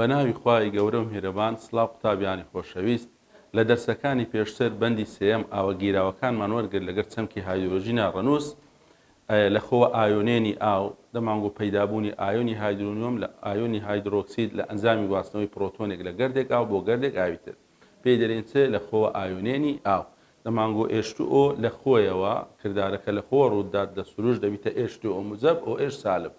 بەناوی خوای گەورە و میهرەبان سڵاو قوتابیانی خۆشەویست لە دەرسەکانی پێشتر بەندی سێەم ئاوەگیراوەکانمان وەرگرت لەگەر چەمکی هایدرۆژینە ڕەنووس لەخۆوە ئایۆنێنی ئاو دەمانگۆ پەیدابوونی ئایۆنی هایدرۆنیۆم لە ئایۆنی هایدرۆکسید لە ئەنزامی گواستنەوەی پرۆتۆنێک لە گەردێک ئاو بۆ گەردێک ئاویتر پێی دەرێنچێ لەخۆوە ئایۆنێنی ئاو دەمانگۆ H2O لە خۆیەوە کردارەکە لە خۆ ڕوودات دە سروش دەبیتە H2O موجب OH سالب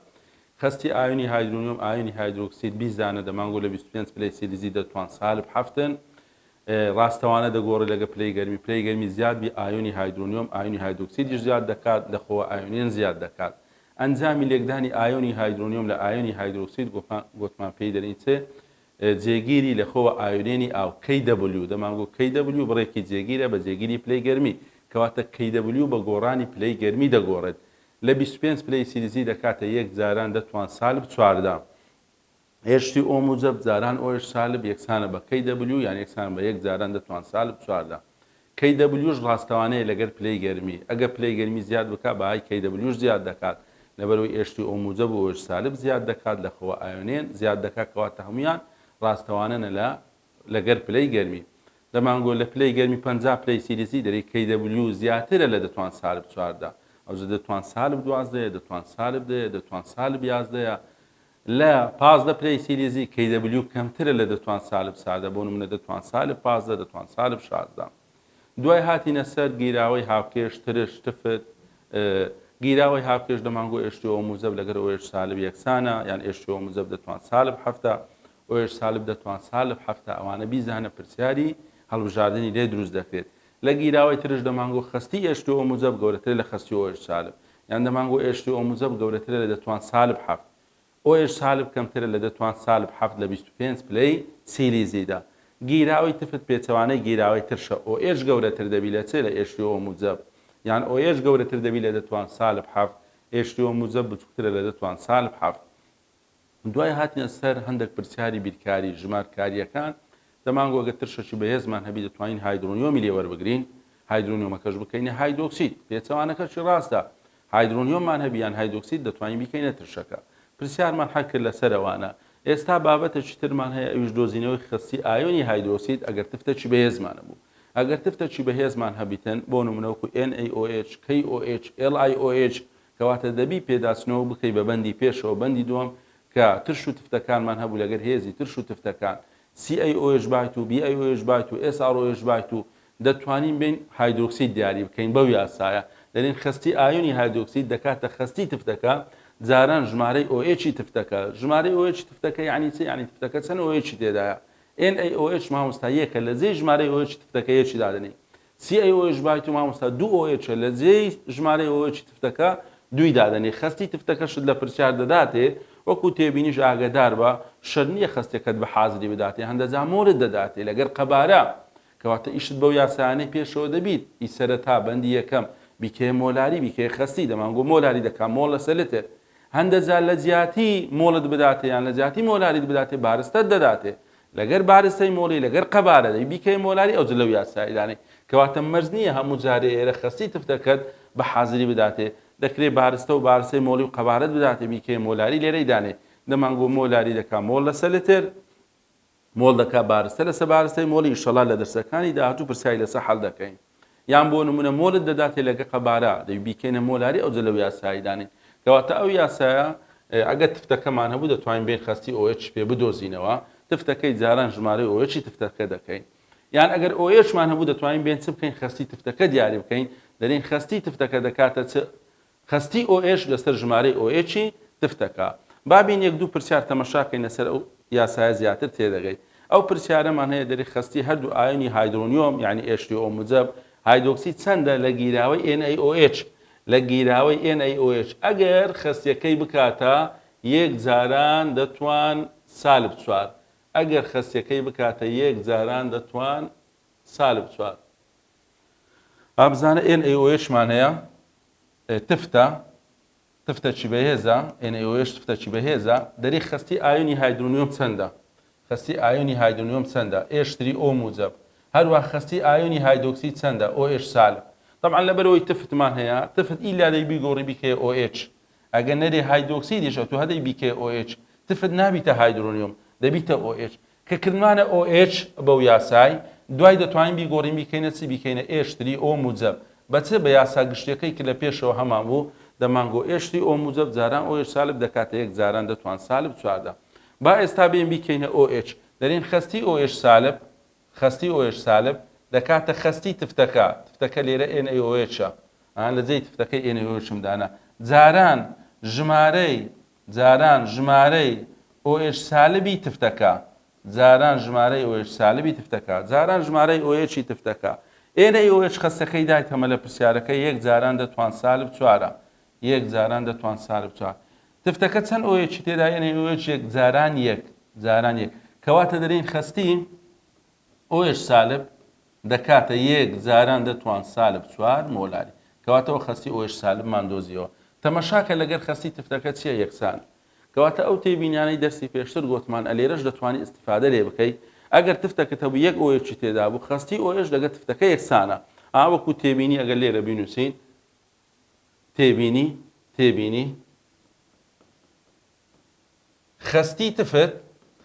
خستی ئایۆنی هایدرۆنیۆم ئایۆنی هایدرۆکسید بیزانە دەمانگۆ لە 25 پلەی سیلیزی دەتوان سالب حەفتن ڕاستەوانە دەگۆڕێت لەگە پلەی گەرمی زیاد بی ئایۆنی هایدرۆنیۆم ئایۆنی هایدرۆکسیدیش زیاد دەکات لەخۆوە ئایۆنیان زیاد دەکات ئەنجامی لێکدانی ئایۆنی هایدرۆنیۆم لە ئایۆنی هایدرۆکسید گوتمان پێی دەرێنچێ جێگیری لەخۆوە ئایۆنێنی ئاو KW دەمانگۆ KW بڕێکی جێگیرە بە جێگیری پلەی گەرمی کەواتە KW بە گۆڕانی پلەی گەرمی دەگۆڕێت لە 25 پلەی سیلیزی دەکاتە یەک جاران دەتوان سالب چواردە H2O موجب جاران OH سالب یەکسانە بە KW یان یەکسان بە یەک جاران دەتوان سالب چواردە KWش ڕاستەوانەیە لەگەر پلەی گەرمی ئەگە پلەی گەرمی زیاد بکە بەهای KWش زیاد دەکات لەبەرەوەی H2O موجب و OH سالب زیاد دەکات لەخۆوە ئایۆنێن زیاد دەکات کەواتە هەمویان ڕاستەوانەنە لەگەر پلەی گەرمی دەمانگۆ لە پلەی گەرمی 50 پلەی سیلیزی دەری KW زیاترە لە دەتوان سالب چواردە ئەوجە دەتوان سالب دوازدەیە دەتوان سالب دەیە دەتوان سالب یازدەیە لە 15 پلەی سیلیزی KW کەمترە لە دەتوان سالب ساردە بۆ نمونە دەتوان سالب 15 دەتوان سالب 16 دوای هاتینە سەر گیراوەی هاوکێش ترش تفت گیراوەی هاوکێش دەمانگۆ H2O موجب لەگەر OH سالب یەکسانە یان H2O موجب دەتوان سالب حەفتە OH سالب دەتوان سالب حەفتە ئەوانە بیزانە پرسیاری هەڵبژاردننی لێ دروست دەکرێت لە گیراوەی ترش دەمانگۆ خستی H2O موجب گەورەتر لە خستی OH سالب یان دەمانگۆ H2O موجب گەورەترە لە دەتوان سالب حەفت OH سالب کەمترە لە دەتوان سالب حەفت لە 25 پلەی سیلیزیدا گیراوەی تفت پێچەوانەی گیراوەی ترشە OH گەورەتر دەبی لە چێ لە H2O موجب یان OH گەورەتر دەبی لە دەتوان سالب حەفت H2O موجب بچووکترە لە دەتوان سالب حەفت دوای هاتنە سەر هەندێک پرسیاری بیرکاری ژمارکاریەکان دەمانگۆ ئەگە ترشەکی بەهێزمان هەبی دەتوانین هایدرۆنیۆمی لێوەربگرین هایدرۆنیۆمەکەش بکەینە هایدرۆکسید پێچەوانەکەشی ڕاستە هایدرۆنیۆممان هەبی یان هایدرۆکسید دەتوانین بیکەینە ترشەکە پرسیارمان حەل کرد لەسەرەوانە ئێستا بابەتێکی ترمان هەیە ئەویش دۆزینەوەی خستی ئایۆنی هایدرۆکسید ئەگەر تفتێکی بەهێزمانە بوو ئەگەر تفتێکی بەهێزمان هەبیتن بۆ نمونەوەکو NaOH KOH LiOH کەواتە دەبی پێداچنەوە بکەی بە بەندی پێشەوە بەندی دووەم کە ترش و تفتەکانمان هەبوو لەگەر هێزی ترش و تفتەکان CaOH بایت و BiOH بایت و SROH بایت و دەتوانین بین هایدرۆکسید دیاری بکەین بەو یاسایە دەرێن خستی ئایۆنی هایدرۆکسید دەکاتە خستی تفتەکە جاران ژمارەی OH تفتەکە ژمارەی OH تفتەکە یعنی چی یعنی تفتەکە چەند OH تێدایە NaOH مامۆستا یەکە لە جێی ژمارەی OH تفتەکە یەکی دادنی CaOH بایت و مامۆستا 2OH لە جێی ژمارەی OH تفتەکە دوی دادنی خستی تفتەکەشت لە پرسیار دەداتێ وەکو تێبینیش ئاگدار بە شەر نییە خستێکت بە حازری بداتێ هەندەجا مۆرت دەداتێ لەگەر قەبارە کەواتە ئیشت بەو یاسایانەی پێشەوە دەبیت ئی سەرەتا بەندی یەکەم بیکێ مۆلاری بیکێ خستی دەمانگۆ مۆلاری دەکات مۆڵ لە سەلتێ هەندەجا لە جیاتی مۆڵت بداتێ یان لە جیاتی مۆلاریت بداتێ بارستەت دەداتێ لەگەر بارستەی مۆڵی لەگەر قەبارە دەی بیکەی مۆلاری ئەو لەو یاسایدانەی کەواتە مەرج نییە هەموو جارێ ئێرە خستی تفتەکەت بە حازری بداتێ دەکرێت بارستە و بارستەی مۆڵی و قەبارەت بداتێ بیکەی مۆلاری لێرەی دانێ دەمانگۆ مۆلاری دەکا مۆڵ لەسەر لتر مۆڵ دەکا بارستە لەسەر بارستەی مۆڵی ئینشەڵا لە دەرسەکانی داهاتوو پرسیاری لەسەر حەڵ دەکەین یان بۆ نمونە مۆڵت دەداتێ لەگە قەبارە دەی بیکەینە مۆلاری ئەو لەو یاسایی دانین کەواتە ئەو یاسایە ئەگەر تفتەکەمان هەبوو دەتوانین بین خستی OH پێ بدۆزینەوە تفتەکەی جاران ژمارەی OH تفتەکە دەکەین یان ئەگەر OH مان هەبوو دەتوانین بین چ بکەین خستی تفتەکە دیاری بکەین دەرین خستی تفتەکە دەکاتە چ خستی OH لەسەر ژمارەی OH تفتەکە بابین یەک دوو پرسیار تەمەشاکەین لەسەر ئەو یاسایە زیاتر تێدەگەی ئەو پرسیارەمان هەیە دەری خستی هەردوو ئایۆنی هایدرۆنیۆم یعنی H2O موجب هایدرۆکسید چەندە لە گیراوەی NaOH لە گیراوەی NaOH ئەگەر خستیەکەی بکاتە یەک جاران دەتوان سالب چوار ئەگەر خستیەکەی بکاتە یەک جاران دەتوان سالب چوار ئابزانە NaOH مان هەیە تفتەکی بەهێزە NaOH تفتەکی بەهێزە دەری خستی ئایۆنی هایدرۆنیۆم چەندە خستی ئایۆنی هایدرۆنیۆم چەندە H3O موجب هەروە خستی ئایۆنی هایدرۆکسید چەندە OH سالب طبعا لەبەرەوەی تفتمان هەیە تفت ئیلا دەی بیگۆڕی بیکێ OH ئەگەر نەرێ هایدرۆکسیدیش تو هەدەی بیکێ OH تفت نابیتە هایدرۆنیۆم دەبیتە OH کە کردمانە OH بەو یاسای دوای دەتوانین بیگۆڕین بیکەینە چی بیکەینە ئێشتری ئۆ موجب بەچە بە یاسا گشتەکەی کە لە پێشەوە هەمان بوو دەمانگۆ ئێشتری ئۆ موجب جاران OH سالب دەکاتە یەک جاران دەتوان سالب چواردە با ئێستا بێن بیکەینە OH دەرێن خستی OH سالب خستی OH سالب دەکاتە خستی تفتەکە لێرە NaOH لە جێی تفتەکەی NaOH دانا جاران ژمارەی OH سالبی تفتەکە جاران ژمارەی OH سالبی تفتەکە جاران ژمارەی OH تفتەکە NaOH خستەکەی دایتەمە لە پرسیارەکە یەک جاران دەتوان سالب چوارە یەک جاران دەتوان سالب چوار تفتەکە چەند OH تێدا NaOH یەک جاران یەک کەواتە دەرین خستی OH سالب دەکاتە یەک جاران دەتوان سالب چوار مۆلاری کەواتەوە خستی OH سالبمان دۆزیەوە تەمەشاکە لەگەر خستی تفتەکە چییە یەکسان کەواتە ئەو تێبینیانەی دەرسی پێشتر گوتمان ئەلێرەش دەتوانانی ئیستیفادە لێ بکەیت ئەگەر تفتەکەت هەبوو یەک OH تێدا بوو خستی OH لەگەر تفتەکە یەکسانە وەکو تێبینی ئەگەر لێرە بینوسین تێبینی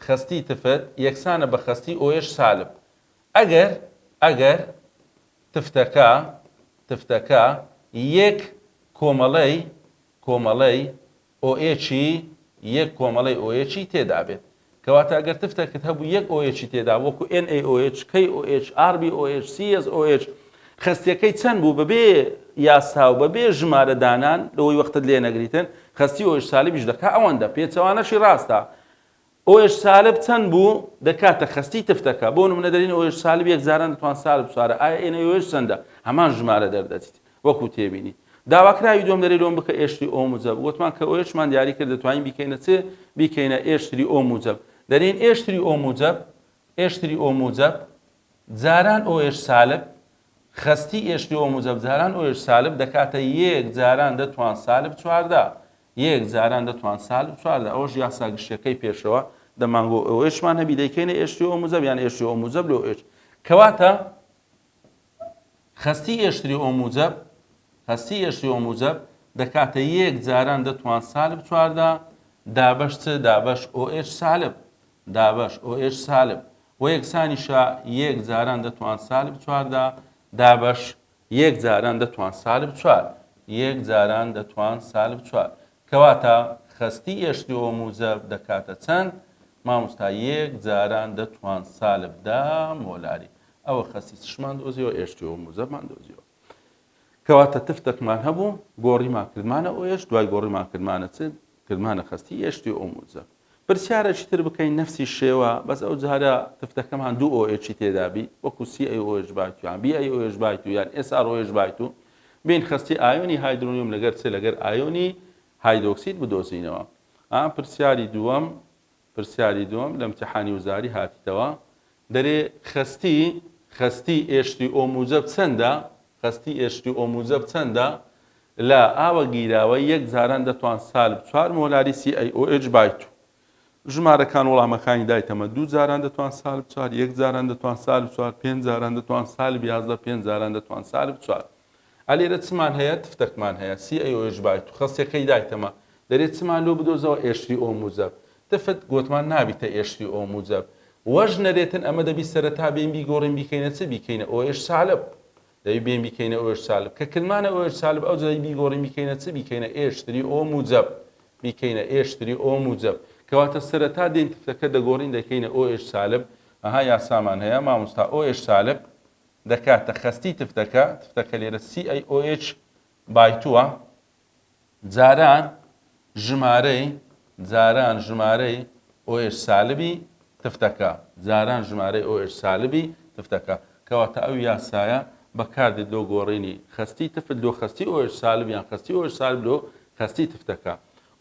خستی تفت یەکسانە بە خستی OH سالب ئەگەر تفتەکە یەک کۆمەڵەی OH تێدا بێت کەواتە ئەگەر تفتەکەت هەبوو یەک OH تێدا وەکو NaOH KOH RbOH CSOH خستیەکەی چەند بوو بەبێ یاسا و بەبێ ژمارە دانان لەوەی وەختت لێ نەگریتن خستی OH سالبیش دەکا ئەوەندە پێچەوانەشی ڕاستە OH سالب چەند بوو دەکاتە خستی تفتەکە بۆ نمونە دەرین OH سالب یەک جاران دەتوان سالب چوارە ئایا NaOH چەندە هەمان ژمارە دەردەچیت وەکو تێبینی داواکراوی دوم دەرێ لۆم بکە ئێشتری ئۆ موجب گوتمان کە OHمان دیاری کرد دەتوانین بیکەینە ئێشتری ئۆ موجب دەرێن ئێشتری ئۆ موجب جاران OH سالب خستی ئێشتری ئۆ موجب جاران OH سالب دەکاتە یەک جاران دەتوان سالب چواردە یەک جاران دەتوان سالب چواردە ئەوەش یاسا گشتەکەی پێشەوە دەمانگۆ OHمان هەبی دەیکەینە ئێشتری ئۆ موجب یان ئێشتری ئۆ موجب لە OH کەواتە خستی ئێشتری ئۆ موجب دەکاتە یەک جاران دەتوان سالب چواردە دابەش OH سالب و یەکسانیشە یەک جاران دەتوان سالب چواردە دابەش یەک جاران دەتوان سالب چوار کەواتە خستی ئێشتری ئۆ موجب دەکاتە چەند مامۆستا یەک جاران دەتوان سالب دا مۆلاری ئەوە خستی چشمان دۆزیەوە ئێشتری ئۆ موجبمان دۆزیەوە کەواتە تفتێکمان هەبوو گۆڕیمان کردمانە OH دوای گۆڕیمان کردمانە خستی ئێشتری ئۆ موجب پرسیارێکی تر بکەین نفسی شێوە بەس ئەو جارە تفتەکەمان دوو OH تێدابی وەکو CaOH بایت یان BaOH بایت یان SrOH بایت و بین خستی ئایۆنی هایدرۆنیوم لەگەر ئایۆنی هایدرۆکسید بدۆزینەوە پرسیاری دووەم لە امتحانی وزاری هاتیتەوە دەرێ خستی ئێشتری ئۆ موجب چەندە لە ئاوە گیراوە یەک جاران دەتوان سالب چوار مۆلاری CaOH بایت ژمارەکان وەڵامەکانی دایتەمە دوو جاران دەتوان سالب چوار یەک جاران دەتوان سالب چوار پێنج جاران دەتوان سالب یازدە پێنج جاران دەتوان سالب چوار ئەلێرە چمان هەیە تفتەکمان هەیە CaOH بایت و خستەکەی دایتەمە دەرێت چمان لۆ بدۆزەوە ئێشتری ئۆ موجب تفت گوتمان نابیتە ئێشتری ئۆ موجب وەژ نەرێتن ئەمە دەبی سەرەتا بێن بیگۆڕین بیکەینە چ بیکەینە OH سالب دەبی بێن بیکەینە OH سالب کە کلمانە OH سالب ئەو جایی بیگۆڕین بیکەینە چ بیکەینە ئێشتری ئۆ موجب کەواتە سەرەتا دێن تفتەکە دەگۆڕین دەکەینە OH سالب یاسامان هەیە مامۆستا OH سالب دەکاتە خستی تفتەکە لێرە CaOH بایتووە جاران ژمارەی OH سالبی تفتەکە کەواتە ئەو یاسایە بەکاردێت لۆ گۆڕینی خستی تفت لۆ خستی OH سالب یان خستی OH سالب لۆ خستی تفتەکە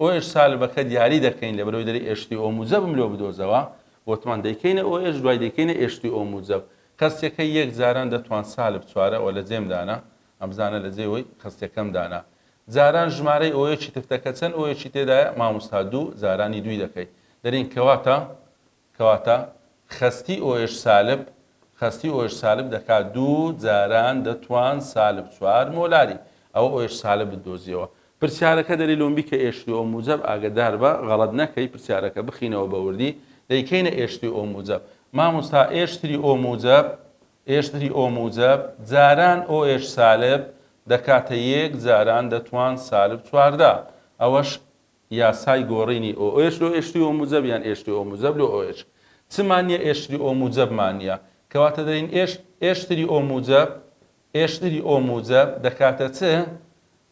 OH سالبەکە دیاری دەکەین لە بەرەوەی دەری ئێشتری ئۆ موجبم لۆ بدۆزەوە وتمان دەیکەینە OH دوای دەیکەینە ئێشتری ئۆ موجب خستەکە یەک جاران دەتوان سالب چوارە و لە جێمدانە ئەمزانە لە جێوەی خستەکەم دانا جاران ژمارەی OH تفتەکە چەند OH تێدایە مامۆستا دوو جارانی دوی دەکەی دەرین کەواتە خستی OH سالب دەکات دوو جاران دەتوان سالب چوار مۆلاری ئەوە OH سالب بدۆزیەوە پرسیارەکە دەری لۆمبی کە ئێشتری ئۆ موجب ئاگدار بە غەڵەت نەکەی پرسیارەکە بخینەوە بە وردی دەیکەینە ئێشتری ئۆ موجب مامۆستا ئێشتری ئۆ موجب جاران ئۆ ئێش سالب دەکاتە یەک جاران دەتوان سالب چواردە ئەوەش یاسای گۆڕینی ئۆ ئێش لۆ ئێشتری ئۆ موجب یان ئێشتری ئۆ موجب لۆ ئۆ ئێش چمان نییە ئێشتری ئۆ موجبمان نییە کەواتە دەین ئێشتری ئۆ موجب دەکاتە چ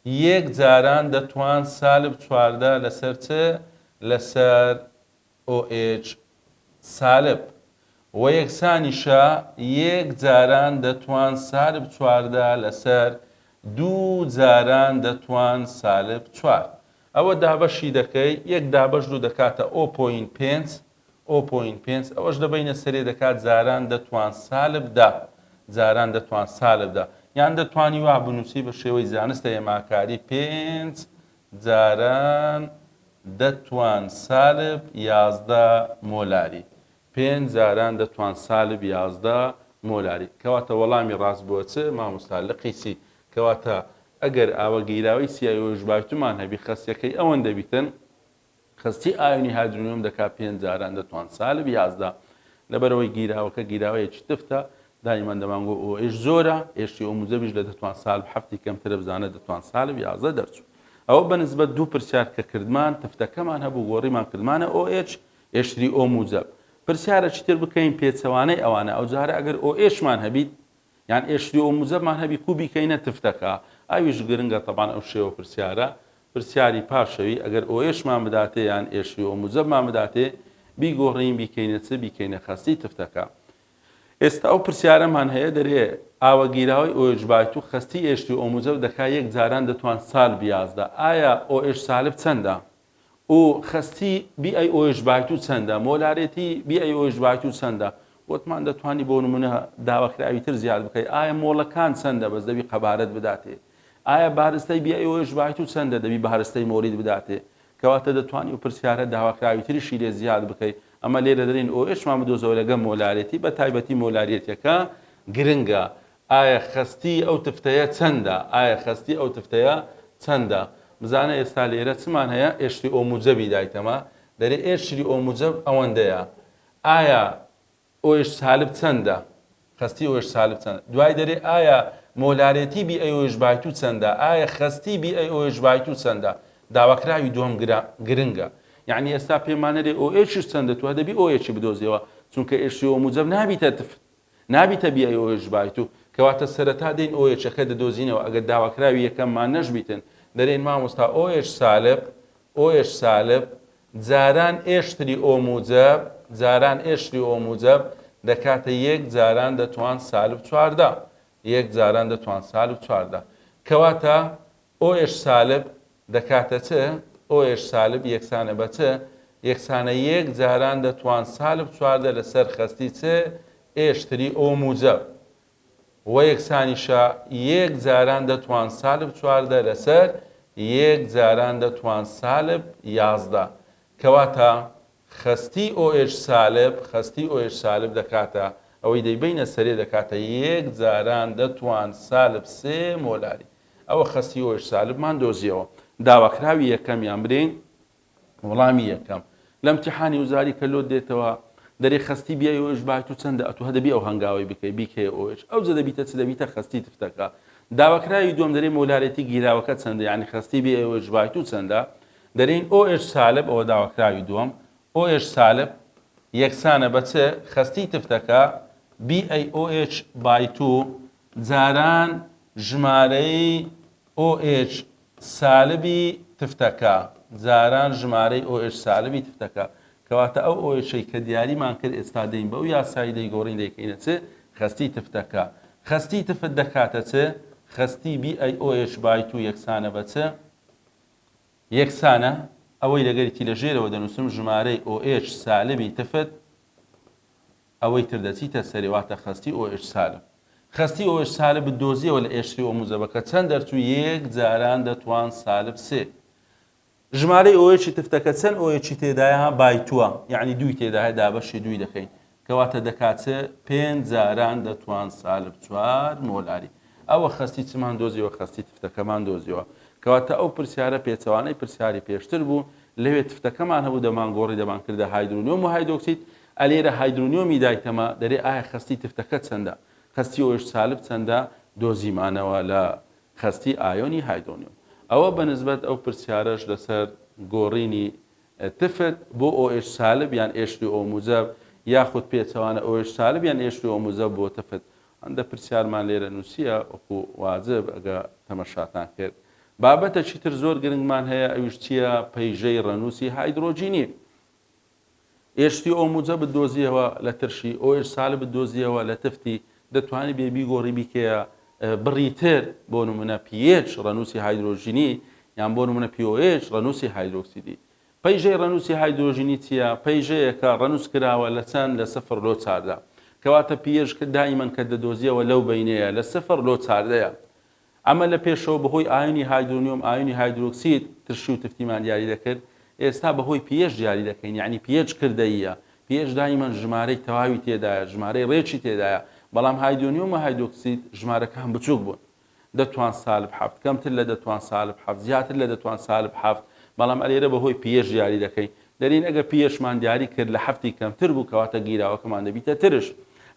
یەک جاران دەتوان سالب چواردە لەسەر چ لەسەر OH سالب و یەکسانیشە یەک جاران دەتوان سالب چواردە لەسەر دوو جاران دەتوان سالب چوار ئەوە دابەشی دەکەی یەک دابەش دوو دەکاتە 0.5 ئەوەش دەبینە سەرێ دەکات جاران دەتوان سالبدا جاران دەتوان سالبدا یان دەتوانی وا بنووسی بە شێوەی زانستە هێماکاری 5 جاران دەتوان سالب 11 مۆلاری 5 جاران دەتوان سالب 11 مۆلاری کەواتە وەڵامی ڕاست بۆ چ مامۆستا لە قیسی کەواتە ئەگەر ئاوە گیراوی سیایۆژ بایتومان هەبی خەستیەکەی ئەوەن دەبیتن خستی ئاوی هادرونیۆم دەکات 5 جاران دەتوان سالب 11 لەبەرەوەی گیراوەکە گیراوەیەکی تفتە دایمان دەمانگۆ ئۆ ئێش زۆرە ئێشتی ئۆ موجبیش لە دەتوان سالب هەفتی کەمترە بزانە دەتوان سالب 11 دەرچوو ئەوە بەنسبەت دوو پرسیار کە کردمان تفتەکەمان هەبوو گۆڕیمان کردمانە OH ئێشتری ئۆ موجب پرسیارەکی تر بکەین پێچەوانەی ئەوانە ئەو جارە ئەگەر OHمان هەبیت یان ئێشتری ئۆ موجبمان هەبی کوبی کەینە تفتەکە ئاویش گرنگە تەبان ئەو شێوە پرسیاری پاشەوی ئەگەر OHمان بداتێ یان ئێشتری ئۆ موجبمان بداتێ بیگۆڕین بیکەینە چ بیکەینە خەستی تفتەکە ئێستا ئەو پرسیارەمان هەیە دەرێ ئاوەگیراوی OH بایت و خەستی ئێشتری ئۆ موجب دەکات یەک جاران دەتوان سالب 11 ئایا OH سالب چەندە و خەستی BiOH بایت و چەندە مۆلارێتی BiOH بایت و چەندە وتمان دەتوانی بۆ نمونە داواکراوی تر زیاد بکەیت ئایا مۆڵەکان چەندە بەس دەبی قەبارەت بداتێ ئایا بارستەی BiOH بایت و چەندە دەبی بارستەی مۆرید بداتێ کەواتە دەتوانی و پرسیارە داواکراوی تریشی لێ زیاد بکەیت ئەمە لێرە دەرین OHمان بدۆزەوە لەگەڵ مۆلارێتی بە تایبەتی مۆلاریەتەکە گرنگە ئایا خەستی ئەو تفتەیە چەندە بزانە ئێستا لێرە چمان هەیە ئێشتری ئۆ موجبی دایتەمە دەرێ ئێشتری ئۆ موجب ئەوەندەیە ئایا OH سالب چەندە خەستی OH سالب چەندە دوای دەرێ ئایا مۆلارێتی BiOH بایت و چەندە ئایا خەستی BiOH بایت و چەندە داواکراوی دووەم گرنگە یعنی ئێستا پێمانەرێ OH چەندە تو دەبی OH بدۆزیەوە چونکە ئێشتری ئۆ موجب نابیتە BiOH بایت و کەواتە سەرەتا دێن OHەکە دەدۆزینەوە ئەگەر داواکراوی یەکەممان نەژبیتن دەرێن مامۆستا OH سالب جاران ئێشتری ئۆ موجب دەکاتە یەک جاران دەتوان سالب 14 یەک جاران دەتوان سالب 14 کەواتە OH سالب دەکاتە چ OH سالب یەکسانە بە چ یەکسانە یەک جاران دەتوان سالب 14 لەسەر خەستی چ ئێشتری ئۆ موجب و یەکسانیشە یەک جاران دەتوان سالب 14 لەسەر یەک جاران دەتوان سالب 11 کەواتە خەستی OH سالب دەکاتە ئەوەی دەیبینە سەرێ دەکاتە یەک جاران دەتوان سالب 3 مۆلاری ئەوە خەستی OH سالبمان دۆزیەوە داواکراوی یەکەمیان برین وەڵامی یەکەم لە ئیمتیحانی وزاری کە لۆت دێتەوە دەرێ خەستی BiOH بایت و چەندە ئەتو هەدەبی ئەو هەنگاوی بکەی بیکەی OH ئەو جە دەبیتە چ دەبیتە خەستی تفتەکە داواکراوی دووەم دەرێ مۆلارێتی گیراوەکە چەندە یعنی خەستی BiOH بایت و چەندە دەرێن OH سالب ئەوە داواکراوی دووەم OH سالب یەکسانە بە چ خەستی تفتەکە BiOH بایت و جاران ژمارەی OH سالبی تفتەکە جاران ژمارەی OH سالبی تفتەکە کەواتە ئەو ئۆیشەی کە دیاریمان کرد ئێستا دەین بەو یاسایی دەیگۆڕین دەیکەینە چ خەستی تفتەکە خەستی تفت دەکاتە چ خەستی BiOH بایت و یەکسانە بە چ یەکسانە ئەوەی لەگەریتی لە ژێرەوە دەنووسم ژمارەی OH سالبی تفت ئەوەی تر دەچیتە سەریواتە خەستی OH سالب خەستی OH سالب بدۆزیەوە لە ئێشتری ئۆ موجبەکە چەند دەرچوو یەک جاران دەتوان سالب 3 ژمارەی OH تفتەکە چەند OH تێدایە بایتووە یعنی دوی تێدایە دابەشی دوی دەکەین کەواتە دەکاتە 5 جاران دەتوان سالب 4 مۆلاری ئەوە خەستی چمان دۆزیەوە خەستی تفتەکەمان دۆزیەوە کەواتە ئەو پرسیارە پێچەوانەی پرسیاری پێشتر بوو لەوێ تفتەکەمان هەبوو دەمانگۆڕی دەمانکردە هایدرۆنیۆم و هایدرۆکسید ئەلێرە هایدرۆنیۆمی دایتەمە دەرێ ئایا خستی تفتەکە چەندە خستی ئۆش سالب چەندە دۆزیمانەوە لە خستی ئایۆنی هایدرۆنیۆم ئەوە بەنسبەت ئەو پرسیارەش لەسەر گۆڕینی تفت بۆ ئۆش سالب یان ئێشتی ئۆ موجب یاخود پێچەوانە ئۆش سالب یان ئێشتی ئۆ موجب بۆ تفت ئەندە پرسیارمان لێرە نووسیە وەکو واجب ئەگە تەمەشاتان کرد بابەتە چیتر زۆر گرنگمان هەیە ئەوش چییە پەیژەی ڕەنووسی هایدرۆجینی ئێشتی ئۆ موجب بدۆزیەوە لە ترشی ئۆش سالب بدۆزیەوە لە تفتی دەتوانێت بێ بیگۆڕی بیکەیە بڕیتر بۆ نمونە pH ڕەنووسی هایدرۆژینی یان بۆ نمونە pOH ڕەنووسی هایدرۆکسیدی پەیژەی ڕەنووسی هایدرۆژینی چییە پەیژەیەکە ڕەنووس کراوە لە چەند لە 0 لۆ 4 کەواتە pH کە دائیمەن کە دەدۆزیەوە لەو بینەیە لە 0 لۆ 4 ئەمە لە پێشەوە بەهۆی ئایۆنی هایدرۆنیۆم ئایۆنی هایدرۆکسید ترشی و تفتیمان دیاری دەکرد ئێستا بەهۆی pH دیاری دەکەین یعنی pH کردەیە pH دائیمەن ژمارەی تەواوی تێدایە ژمارەی ڕێکی تێدایە بەڵام هایدرۆنیۆم و هایدرۆکسید ژمارەکان بچووک بوون دەتوان سالب حەفت کەمتر لە دەتوان سالب حەفت زیاتر لە دەتوان سالب حەفت بەڵام ئەلێرە بەهۆی pH دیاری دەکەین دەرین ئەگە pHمان دیاری کرد لە حەفتی کەمتر بوو کەواتە گیراوەکەمان دەبیتە ترش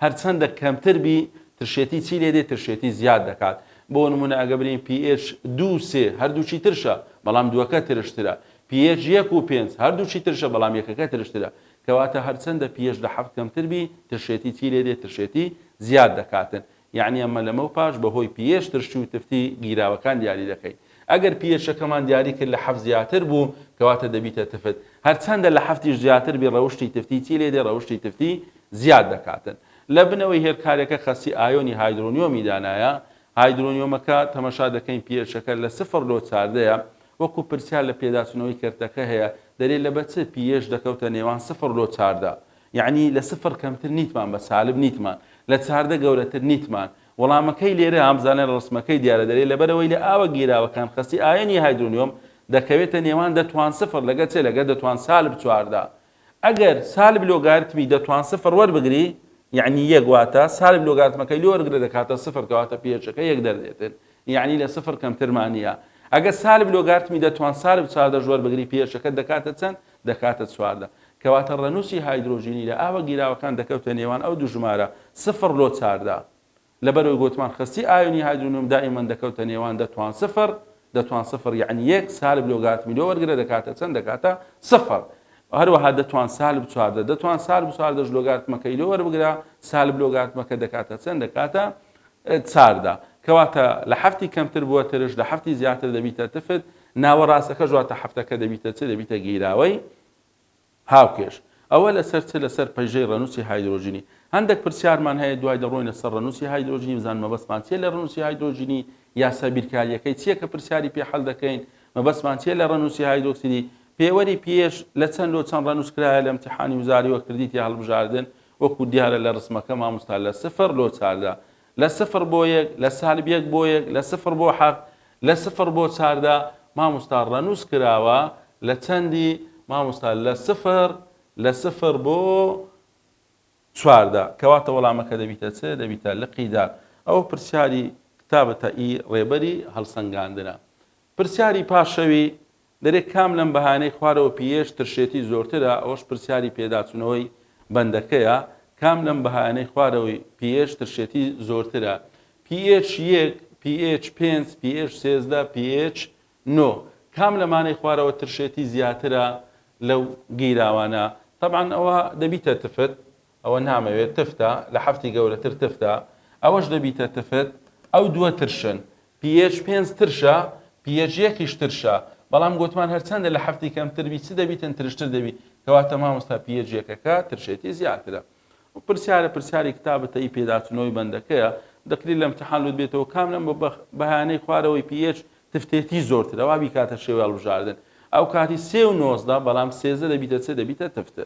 هەرچەندە کەمتر بی ترشێتی چی لێ دێ ترشێتی زیاد دەکات بۆ نمونە ئەگە برین pH 2 هەردووچی ترشە بەڵام دووەکە ترشترە pH 1 و 5 هەردووچی ترشە بەڵام یەکەکە ترشترە کەواتە هەرچەندە pH لە حەفت کەمتر بی ترشێتی چی لێ دێ ترشێتی زیاد دەکاتن یعنی ئەمە لەمە و پاش بەهۆی pH ترشی و تفتی گیراوەکان دیاری دەکەین ئەگەر pHەکەمان دیاری کرد لە حەفت زیاتر بوو کەواتە دەبیتە تفت هەرچەندە لە حەفتیش زیاتر بی ڕەوشی تفتی چی لێ دێ ڕەوشی تفتی زیاد دەکاتن لە بنەوەی هێرکارێکە خەسی ئایۆنی هایدرۆنیۆمی دانایە هایدرۆنیۆمەکە تەمەشا دەکەین pHەکە لە 0 لۆ 4 وەکو پرسیار لە پێداچوونەوەی کردەکە هەیە دەرێت لە بەچ pH دەکەوتە نێوان 0 لۆ 4 یعنی لە 0 کەمتر نیتمان بە سالب نیتمان لە 4 گەورەتر نیتمان وەڵامەکەی لێرە ئامزانە ڕسمەکەی دیارە دەرێت لەبەرەوەی لە ئاوە گیراوەکان خەسی ئایۆنی هایدرۆنیۆم دەکەوێتە نێوان دەتوان 0 لەگە چێ لەگە دەتوان سالب 4 ئەگەر سالب لۆگارتمی دەتوان 0 وەربگری یعنی یەک واتە سالب لۆگارتمەکەی لێ وەرگرە دەکاتە 0 کەواتە pHەکە یەک دەردێتن یعنی لە 0 کەمترمان نییە ئەگە سالب لۆگارتمی دەتوان سالب 4 ژوەربگری pHەکە دەکاتە چەند دەکاتە 4 کەواتە ڕەنووسی هایدرۆژینی لە ئاوە گیراوەکان دەکەوتە نێوان ئەو دوو ژمارە 0 لۆ 4 لەبەرەوەی گوتمان خستی ئایۆنی هایدرۆنیۆم دائیمەن دەکەوتە نێوان دەتوان 0 یعنی یەک سالب لۆگارتمی لێ وەرگرە دەکاتە چەند دەکاتە 0 هەروەها دەتوان سالب 4 دەتوان سالب 4 لۆگارتمەکەی لێ وەربگرە سالب لۆگارتمەکە دەکاتە چەند دەکاتە 4 کەواتە لە حەفتی کەمتر بووە ترش لە حەفتی زیاتر دەبیتە تفت ناوەڕاستەکە ژواتە حەفتەکە دەبیتە چ دەبیتە گیراوەی هاوکێش ئەوە لەسەر چ لەسەر پەیژەی ڕەنووسی هایدرۆژینی هەندێک پرسیارمان هەیە دوای دەڕۆینە سەر ڕەنووسی هایدرۆژینی بزانین مەبەستمان چیە لە ڕەنووسی هایدرۆژینی یاسا بیرکاریەکەی چییە کە پرسیاری پێ هەڵ دەکەین مەبەستمان چیە لە ڕەنووسی هایدرۆکسیدی پێوەری pH لە چەند لۆ چەند ڕەنووس کرایە لە ئیمتیحانی وزاریوە کردیتی هەڵبژاردن وەکو دیارە لە ڕسمەکە مامۆستا لە 0 لۆ 4 لە 0 بۆ 1 لە سالب 1 بۆ 1 لە 0 بۆ 7 لە 0 بۆ 4 مامۆستا ڕەنووس کراوە لە چەندی مامۆستا لە 0 بۆ 4 کەواتە وەڵامەکە دەبیتە چ دەبیتە لقیدار ئەوە پرسیاری کتابەتە ئی ڕێبەری هەڵسەنگاندنە پرسیاری پاشەوی دەرێک کام لەم بەهانەی خوارەوە pH ترشێتی زۆرترە ئەوەش پرسیاری پێداچوونەوەی بەندەکەیە کام لەم بەهانەی خوارەوەی pH ترشێتی زۆرترە pH 1 pH 5 pH 13 pH 9 کام لەمانەی خوارەوە ترشێتی زیاترە لەو گیراوانە طبعا ئەوە دەبیتە تفت ئەوە نامەوێت تفتە لە حەفتی گەورەتر تفتە ئەوەش دەبیتە تفت ئەو دووە ترشن pH 5 ترشە pH 1 ترشە بەڵام گوتمان هەرچەندە لە حەفتی کەمتر بی چ دەبیتن ترشتر دەبی کەواتە مامۆستا pH 1 ترشێتی زیاترە پرسیاری کتابەتە ئی پێداچوونەوەی بەندەکەیە دەکرێت لە ئیمتیحان لوت بێتەوە کام لەم بەهانەی خوارەوەی pH تفتێتی زۆرترە وا بیکاتە شێوە هەڵبژاردن ئەو کاتی 3 بەڵام 13 دەبیتە چ دەبیتە تفتە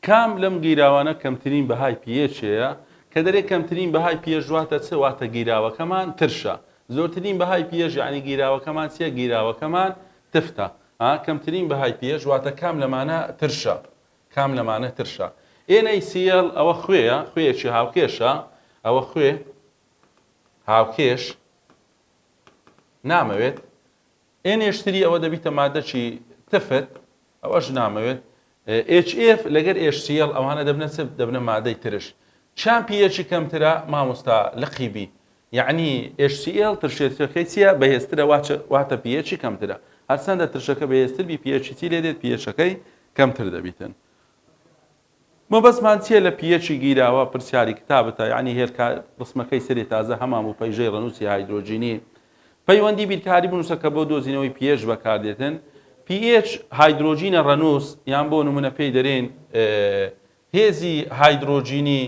کام لەم گیراوانە کەمترین بەهای pHەیە کە دەرێت کەمترین بەهای pH واتە چ واتە گیراوەکەمان ترشە زۆرترین بەهای pH یعنی گیراوەکەمان چیە گیراوەکەمان تفتە کەمترین بەهای pH واتە کام لەمانە ترشە NaCl ئەوە خوێیەکی هاوکێشە ئەوە خوێ هاوکێش نامەوێت NH3 ئەوە دەبیتە مادەی تفت ئەوەش نامەوێت HF لەگەر HCl ئەوانە دەبنە مادەی ترش چیان پێچی کەمترە مامۆستا لە قیبی یعنی HCl ترشێتەکەی چیە بەهێزترە واتە پێچی کەمترە هەرچەندە ترشەکە بەهێزتر بی پێچی چی لێ دێت پێچەکەی کەمتر دەبیتن مەبەستمان چیە لە پێچی گیراوە پرسیاری کتابەتە یعنی هێرکا ڕسمەکەی سەری تازە هەمام و پەیژەی ڕەنووسی هایدرۆجینی پەیوەندی بیرکاری بنووسە کە بۆ دۆزینەوەی پێش بەکاردێتن pH هایدرۆجینە ڕەنووس یان بۆ نمونە پێی دەرێن هێزی هایدرۆجینی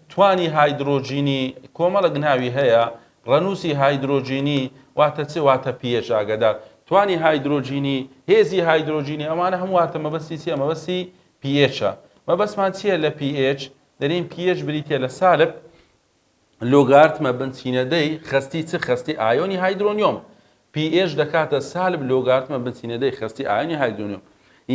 توانی هایدرۆجینی کۆمەڵە گناوی هەیە ڕەنووسی هایدرۆجینی واتە چ واتە pH ئاگادار توانی هایدرۆجینی هێزی هایدرۆجینی ئەمانە هەموو واتە مەبەستی چیە مەبەستی pHە مەبەستمان چییە لە pH دەرێن pH بریتە لە سالب لۆگارتمە بنچینەدەی خستی چ خستی ئایۆنی هایدرۆنیۆم pH دەکاتە سالب لۆگارتمە بنچینەدەی خستی ئایۆنی هایدرۆنیۆم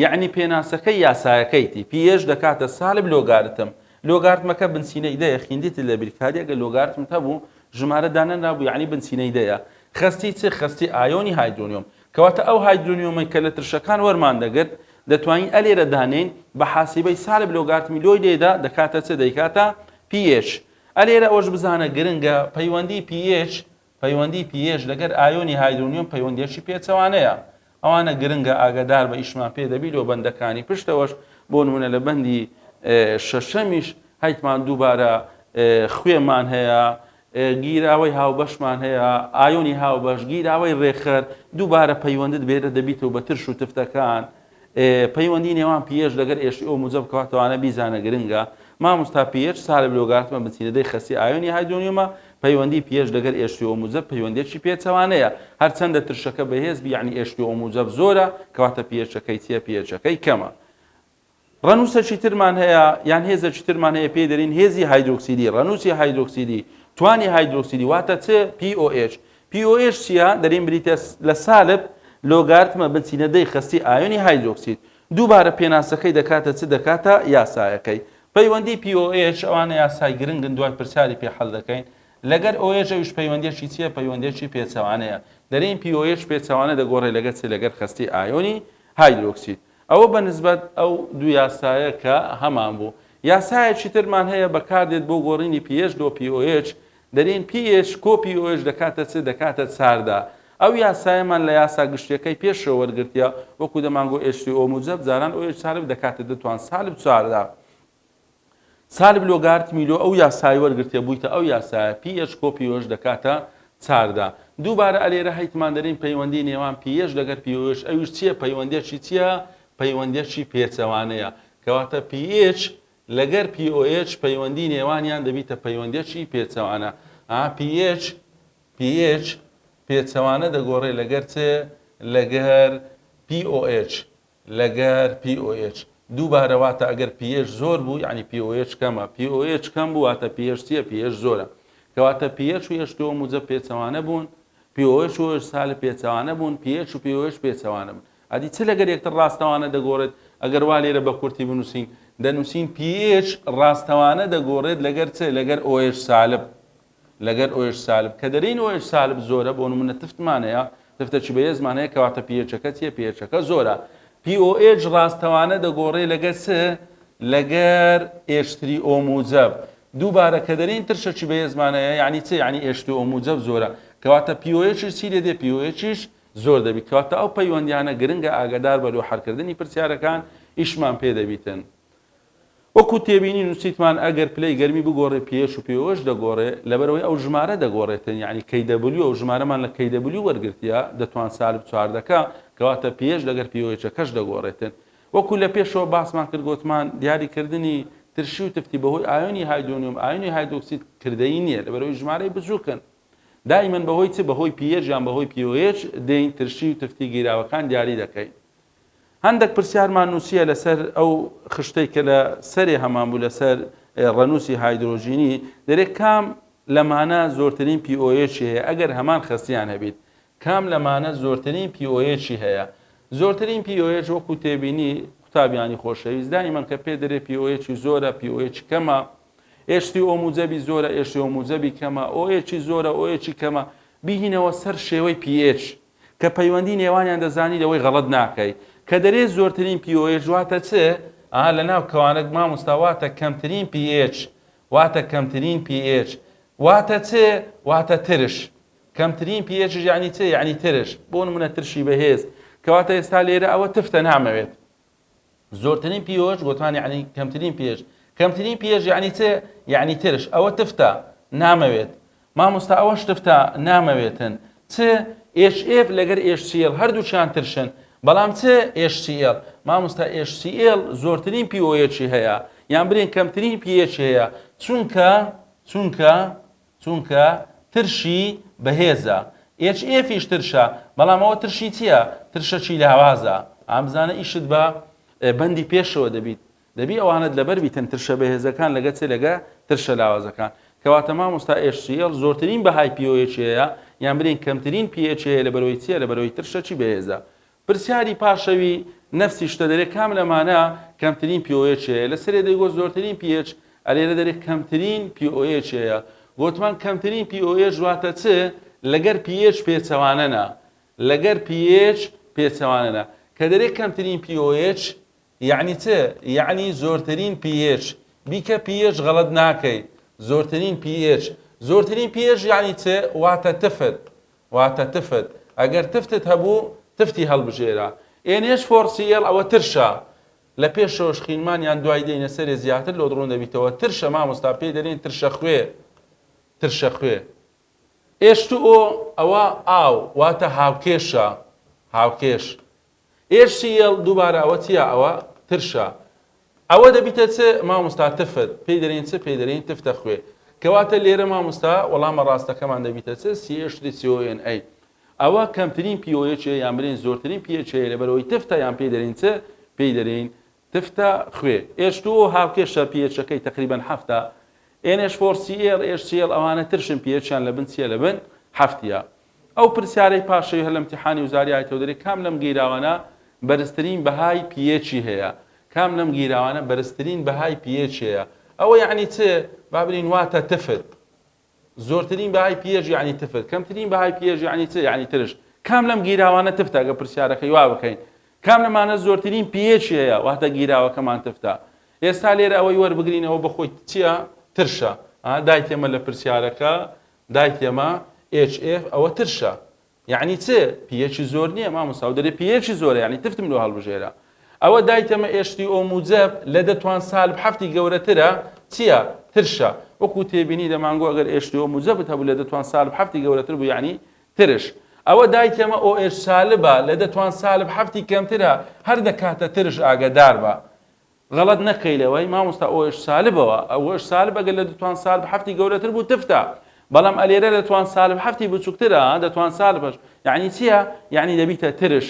یعنی پێناسەکەی یاسایەکەیتی pH دەکاتە سالب لۆگارتم لۆگارتمەکە بنچینەی دەیە خیندیت لە بیرکاریەگە لۆگارتم هەبوو ژمارە دانە نابوو یعنی بنچینەی دەیە خستی چ خستی ئایۆنی هایدرۆنیۆم کەواتە ئەو هایدرۆنیۆمەی کە لە ترشەکان وەرمان دەگرت دەتوانین ئەلێرە دانین بە حاسیبەی سالب لۆگارتمی لۆی لێدا دەکاتە چ دەیکاتە pH ئەلێرە ئەوش بزانە گرنگە پەیوەندی pH لەگەر ئایۆنی هایدرۆنیۆم پەیوەندیەکی پێچەوانەیە ئەوانە گرنگە ئاگادار بە ئیشمان پێ دەبی لۆ بەندەکانی پشتەوەش بۆ نمونە لە بەندی شەشەمیش هەیتمان دووبارە خوێمان هەیە گیراوەی هاوبەشمان هەیە ئایۆنی هاوبەش گیراوەی ڕێخەر دووبارە پەیوەندت بێرە دەبیتەوە بە ترش و تفتەکان پەیوەندی نێوان pH لەگەر HCl موجب کەواتەوانە بیزانە گرنگە مامۆستا pH سالب لۆگارتمە بنچینەدەی خەستی ئایۆنی هایدرۆنیۆمە پەیوەندی pH لەگەر HCl موجب پەیوەندیەکی پێچەوانەیە هەرچەندە ترشەکە بەهێز یعنی HCl موجب زۆرە کەواتە pHەکەی چیە pHەکەی کەمە ڕەنووسەکی ترمان هەیە یان هێزێکی ترمان هەیە پێی دەرین هێزی هایدرۆکسیدی ڕەنووسی هایدرۆکسیدی توانی هایدرۆکسیدی واتە چ POH چیە دەرین بریتە لە سالب لۆگارتمە بنچینەدەی خستی ئایۆنی هایدرۆکسید دووبارە پێناسەکەی دەکاتە چ دەکاتە یاسایەکەی پەیوەندی POH ئەوانە یاسای گرنگن دوای پرسیاری پێ حەڵ دەکەین لەگەر OH ئەوش پەیوەندیەکی چییە پەیوەندیەکی پێچەوانەیە دەرین POH پێچەوانە دەگۆڕێ لەگەر چ لەگەر خستی ئایۆنی هایدرۆکسید ئەوە بەنسبەت ئەو دوو یاسایە کە هەمان بوو یاسایەکی ترمان هەیە بەکاردێت بۆ گۆڕینی pH لۆ POH دەرین pH کۆ POH دەکاتە چ دەکاتە چاردا ئەو یاسایەمان لە یاسا گشتیەکەی پێشەوە وەرگرتیا وەکو دەمانگۆ HCl موجب جاران OH سالب دەکاتە دەتوان سالب چاردا سالب لۆگارتمی لۆ ئەو یاسای وەرگرتێ بوویتە ئەو یاسایە pH کۆ POH دەکاتە چاردا دووبارە ئەلێرە هەیتمان دەرین پەیوەندی نێوان pH لەگەر POH ئەوش چییە پەیوەندیەکی چییە پەیوەندیەکی پێچەوانەیە کەواتە pH لەگەر POH پەیوەندی نێوانیان دەبیتە پەیوەندیەکی پێچەوانە pH پێچەوانە دەگۆڕێ لەگەر چێ لەگەر POH دووبارە واتە ئەگەر pH زۆر بوو یعنی POH کەمە POH کەم بوو واتە pH چییە pH زۆرە کەواتە pH و HCl موجب پێچەوانە بوون POH و سالب پێچەوانە بوون پH و POH پێچەوانە بوون ئەدی چ لەگەر یەکتر ڕاستەوانە دەگۆڕێت ئەگەر وا لێرە بە کورتی بنووسین دەنووسین pH ڕاستەوانە دەگۆڕێت لەگەر چ لەگەر OH سالب کە دەرین OH سالب زۆرە بۆ نمونە تفتمانەیە تفتەکی بەهێزمانەیە کەواتە pHەکە چیە pHەکە زۆرە POH ڕاستەوانە دەگۆڕێ لەگەر چ لەگەر H3O موجب دووبارە کە دەرین ترشەکی بەهێزمانەیە یعنی چ یعنی H2O موجب زۆرە کەواتە POH چی لێ دێ POH زۆر دەبیت کەواتە ئەو پەیوەندیانە گرنگە ئاگادار بە لۆ حەرکردنی پرسیارەکان ئیشمان پێ دەبیتن وەکو تێبینی نووسیتمان ئەگەر پلەی گەرمی بگۆڕێ pH و POH دەگۆڕێ لەبەرەوەی ئەو ژمارە دەگۆڕێتن یعنی KW ئەو ژمارەمان لە KW وەرگرتیا دەتوان سالب چواردەکە کەواتە pH لەگەر POHەکەش دەگۆڕێتن وەکو لە پێشەوە باسمان کرد گوتمان دیاریکردنی ترشی و تفتی بەهۆی ئایۆنی هایدرۆنیۆم ئایۆنی هایدرۆکسید کردەیی نییە لەبەرەوەی ژمارەی بچووکن دائما بەهۆی چ بەهۆی pH یان بەهۆی POH دێین ترشی و تفتی گیراوەکان دیاری دەکەین هەندێک پرسیارمان نووسیە لەسەر ئەو خشتەی کە لە سەرێ هەمان بوو لەسەر ڕەنووسی هایدرۆژینی دەرێت کام لەمانە زۆرترین POH هەیە ئەگەر هەمان خەستیان هەبیت کام لەمانە زۆرترین POH هەیە زۆرترین POH وەکو تێبینی قوتابیانی خۆشەویست دائیمەن کە پێ دەرێ POH زۆرە POH کەمە HCl موجبی زۆرە HCl موجبی کەمە OH زۆرە OH کەمە بینەوە سەر شێوەی pH کە پەیوەندی نێوانیان دەزانی لەوەی غەڵەت ناکەی کە دەرێت زۆرترین pOH واتە چ؟ لە ناو کەوانە مامۆستا واتە کەمترین pH واتە کەمترین pH واتە چ؟ واتە ترش کەمترین pH یعنی چ؟ یعنی ترش بۆ نمونە ترشی بەهێز کەواتە ئێستا لێرە ئەوە تفتە نامەوێت زۆرترین pOH گوتمان یعنی کەمترین pH کەمترین pH یعنی چ؟ یعنی ترش ئەوە تفتە نامەوێت مامۆستا ئەوەش تفتە نامەوێتن چ؟ HF لەگەر HCl هەردووچیان ترشن بەڵام چ؟ HCl مامۆستا HCl زۆرترین pOH هەیە یان برین کەمترین pH هەیە چونکە ترشی بەهێزە HFیش ترشە بەڵام ئەوە ترشی چییە؟ ترشەکی لاوازە ئامزانە ئیشت بە بەندی پێشەوە دەبی ئەوانت لەبەر بیتن ترشە بەهێزەکان لەگە چ لەگە ترشە لاوازەکان کەواتە مامۆستا HCl زۆرترین بەهای pOH هەیە یان برین کەمترین pH هەیە لە بەرەوەی چیە لە بەرەوەی ترشەکی بەهێزە پرسیاری پاشەوی نەفسی شتە دەرێت کام لەمانە کەمترین pOH هەیە لەسەرێ دەیگوت زۆرترین pH ئەلێرە دەرێت کەمترین pOH هەیە گوتمان کەمترین pOH واتە چ؟ لەگەر pH پێچەوانەنە لەگەر pH پێچەوانەنە کە دەرێت کەمترین pOH یعنی چ؟ یعنی زۆرترین pH بیکە pH غەڵەت ناکەی زۆرترین pH یعنی چ؟ واتە تفت ئەگەر تفتت هەبوو تفتی هەڵبژێرە NH4Cl ئەوە ترشە لە پێشەوەش خینمانیان دوای دێنە سەرێ زیاتر لۆ دڕۆن دەبیتەوە ترشە مامۆستا پێی دەرێن ترشە خوێ H2O ئەوە ئاو واتە هاوکێش HCl دووبارە ئەوە چیە؟ ئەوە ترشە ئەوە دەبیتە چ؟ مامۆستا تفت پێی دەرێن چ؟ پێی دەرێن تفتە خوێ کەواتە لێرە مامۆستا وەڵامە ڕاستەکەمان دەبیتە چ؟ CH3CONA ئەوە کەمترین pOH یان برین زۆرترین pH هەیە لە بەرەوەی تفتە یان پێی دەرێن چ؟ پێی دەرێن تفتە خوێ H2O هاوکێشە pHەکەی تقریبان هەفتە NH4Cl HCl ئەوانە ترشن pHیان لە بن چیە لە بن هەفتیە ئەو پرسیارەی پاشەوی هەر لە امتحانی وزاری ئایتەوە دەرێت کام لەم گیراوانە بەرزترین بەهای pHی هەیە کام لەم گیراوانە بەرزترین بەهای pH هەیە ئەوە یعنی چ؟ با برین واتە تفت زۆرترین بەهای pH یعنی تفت کەمترین بەهای pH یعنی چ؟ یعنی ترش کام لەم گیراوانە تفتە ئەگە پرسیارەکەی وا بکەین کام لەمانە زۆرترین pH هەیە واتە گیراوەکەمان تفتە ئێستا لێرە ئەوەی وەربگرینەوە بەخۆی چییە؟ ترشە دایتێمە لە پرسیارەکە دایتێمە HF ئەوە ترشە یعنی چ؟ pH زۆر نییە مامۆستا و دەرێ pH زۆرە یعنی تفتم لۆ هەڵبژێرە ئەوە دایتەمە H2O موجب لە دەتوان سالب هەفتی گەورەترە چییە؟ ترشە وەکو تێبینی دەمانگۆ ئەگەر H2O موجبت هەبوو لە دەتوان سالب هەفتی گەورەتر بوو یعنی ترش ئەوە دایتێمە OH سالبە لە دەتوان سالب هەفتی کەمترە هەر دەکاتە ترش ئاگادار بە غەڵەت نەکەی لەوەی مامۆستا OH سالبەوە OH سالب ئەگەر لە دەتوان سالب هەفتی گەورەتر بوو تفتە بەڵام ئەلێرە دەتوان سالب هەفتی بچووکترە دەتوان سالبش یعنی چییە؟ یعنی دەبیتە ترش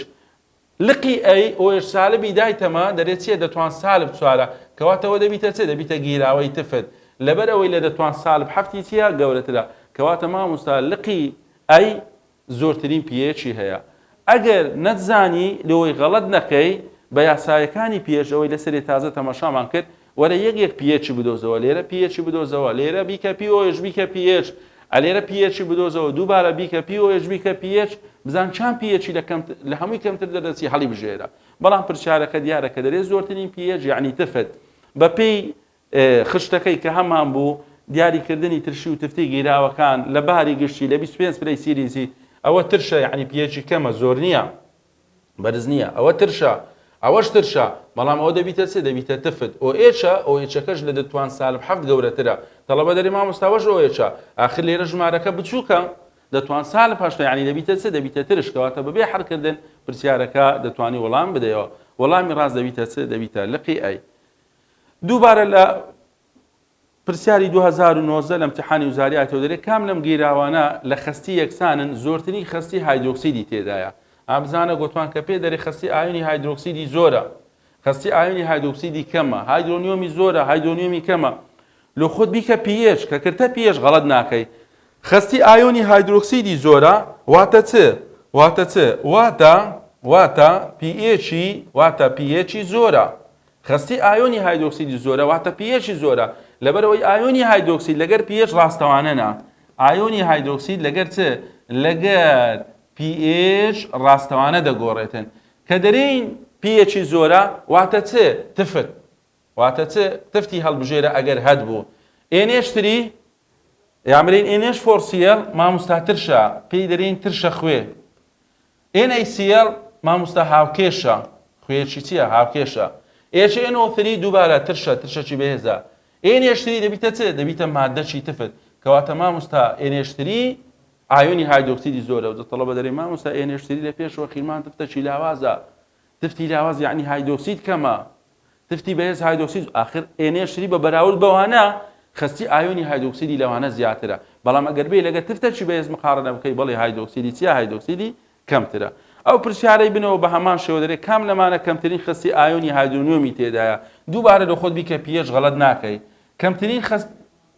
لقی ئەی OH سالبی دایتەمە دەرێت چیە؟ دەتوان سالب چوارە کەواتەوە دەبیتە چ؟ دەبیتە گیراوەی تفت لەبەر ئەوەی لە دەتوان سالب هەفتی چییە؟ گەورەترە کەواتە مامۆستا لقی ئەی زۆرترین pHی هەیە ئەگەر نەتزانی لەوەی غەڵەت نەکەی بە یاسایەکانی pH ئەوەی لەسەرێ تازە تەماشامان کرد وەرە یەک pH بدۆزەوە لێرە pH بدۆزەوە لێرە بیکە pOH بیکە pH ئەلێرە pH بدۆزەوە دووبارە بیکە pOH بیکە pH بزان چەند pHی لە هەمووی کەمتر دەدەچی هەڵی بژێرە بەڵام پرسیارەکە دیارە کە دەرێت زۆرترین pH یعنی تفت بەپێی خشتەکەی کە هەمان بوو دیاریکردنی ترشی و تفتی گیراوەکان لە باری گشتی لە 25 پلەی سیریزی ئەوە ترشە یعنی pHی کەمە زۆر نییە بەرز نییە ئەوە ترشە ئەوەش ترشە بەڵام ئەو دەبیتە چ؟ دەبیتە تفت OHەکەش لە دەتوان سالب هەفت گەورەترە تەڵەبە دەری مامۆستاوەش OH ئاخر لێرە ژمارەکە بچووکە دەتوان سالب هەشتا یعنی دەبیتە چ؟ دەبیتە ترش کەواتە بەبێ حەڵکردن پرسیارەکە دەتوانی وەڵام بدەیەوە وەڵامی ڕاست دەبیتە چ؟ دەبیتە لقی ئەی دووبارە لە پرسیاری 2019 لە امتحانی وزاری ئایتەوە دەرێت کام لەم گیراوانە لە خەستی یەکسانن زۆرترین خەستی هایدرۆکسیدی تێدایە ئابزانە گوتمان کە پێ دەرێ خەستی ئایۆنی هایدرۆکسیدی زۆرە خەستی ئایۆنی هایدرۆکسیدی کەمە هایدرۆنیۆمی زۆرە هایدرۆنیۆمی کەمە لۆ خۆت بیکە pH کە کردتە pH غەڵەت ناکەی خەستی ئایۆنی هایدرۆکسیدی زۆرە واتە چ؟ واتە pHی زۆرە خەستی ئایۆنی هایدرۆکسیدی زۆرە واتە pHی زۆرە لەبەرەوەی ئایۆنی هایدرۆکسید لەگەر pH ڕاستەوانەنا ئایۆنی هایدرۆکسید لەگەر چ؟ لەگەر pH ڕاستەوانە دەگۆڕێتن کە دەرێن پێیەکی زۆرە واتە چ تفت واتە چ تفتی هەڵبژێرە ئەگەر هەد بوو ئێنێشتری یامرین ئێنێش فۆرسیەل مامۆستا ترشە پێی دەرین ترشە خوێ NaCl مامۆستا هاوکێشە خوێیەکی چییە هاوکێشە HNO3 دووبارە ترشەکی بەهێزە NH3 دەبیتە چ دەبیتە مادەکی تفت کەواتە مامۆستا NH3 ئایۆنی هایدرۆکسیدی زۆرە و دەتەڵەبە دەرێ مامۆستا NH3 لە پێشەوە خیلمان تفتەکی لاوازە تفتی لاواز یعنی هایدرۆکسید کەمە تفتی بەهێز هایدرۆکسید ئاخر NH3 بە بەراورد بەوانە خستی ئایۆنی هایدرۆکسیدی لەوانە زیاترە بەڵام ئەگەر بێ لەگە تفتەکی بەهێز مقارنە بکەی بەڵێ هایدرۆکسیدی چیە هایدرۆکسیدی کەمترە ئەو پرسیارەی بنەوە بە هەمان شێوە دەرێ کام لەمانە کەمترین خستی ئایۆنی هایدرۆنیۆمی تێدایە دووبارە لە خۆت بیکە پێش غەڵەت ناکەی کەمترین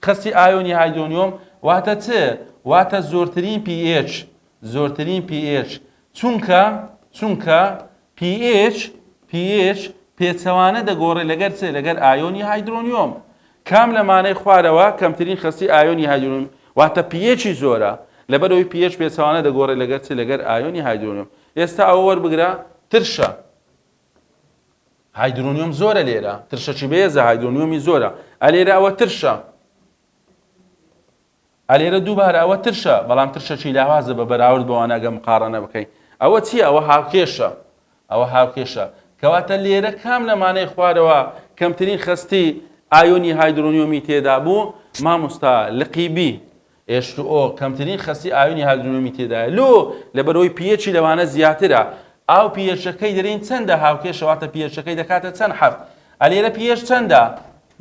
خستی ئایۆنی هایدرۆنیۆم واتە چ واتە زۆرترین pH چونکە pH پێچەوانە دەگۆڕێ لەگەر چ لەگەر ئایۆنی هایدرۆنیۆم کام لەمانەی خوارەوە کەمترین خستی ئایۆنی هایدرۆنیۆم واتە pHی زۆرە لەبەرەوەی pH پێچەوانە دەگۆڕێ لەگەر چ لەگەر ئایۆنی هایدرۆنیۆم ئێستا ئەوە وەربگرە ترشە هایدرۆنیۆم زۆرە لێرە ترشەکی بەهێزە هایدرۆنیۆمی زۆرە ئەلێرە ئەوە ترشە ئەلێرە دووبارە ئەوە ترشە بەڵام ترشەکی لاوازە بە بەراورد بەوانە ئەگە مقارنە بکەین ئەوە چییە ئەوە هاوکێشە کەواتە لێرە کام لەمانەی خوارەوە کەمترین خستی ئایۆنی هایدرۆنیۆمی تێدا بوو مامۆستا لقیبی H2O کەمترین خستی ئایۆنی هایدرۆنیۆمی تێدایە لۆ لەبەرەوەی pHی لەوانە زیاترە ئاو pHەکەی دەرین چەندە هاوکێشەواتە pHەکەی دەکاتە چەند حەفت ئەلێرە pH چەندە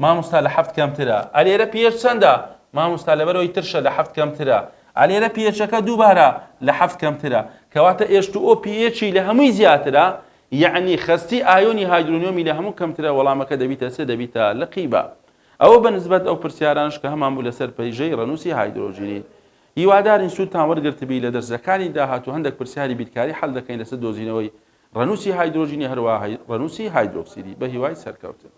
مامۆستا لە حەفت کەمترە ئەلێرە pH چەندە مامۆستا لەبەرەوەی ترشە لە حەفت کەمترە ئەلێرە pHەکە دووبارە لە حەفت کەمترە کەواتە H2O pHی لە هەمووی زیاترە یعنی خستی ئایۆنی هایدرۆنیۆمی لە هەموو کەمترە وەڵامەکە دەبیتە چ دەبیتە لقیبە ئەوە بەنسبەت ئەو پرسیارانش کە هەمان بوو لەسەر پەیژەی ڕەنووسی هایدرۆژینی هیوادارین سوودتان وەرگرتبی لە دەرسەکانی داهاتوو هەندێک پرسیاری بیرکاری حەڵ دەکەین لەسەر دۆزینەوەی ڕەنووسی هایدرۆژینی هەروەها ڕەنووسی هایدرۆکسیدی بە هیوای سەرکەوتن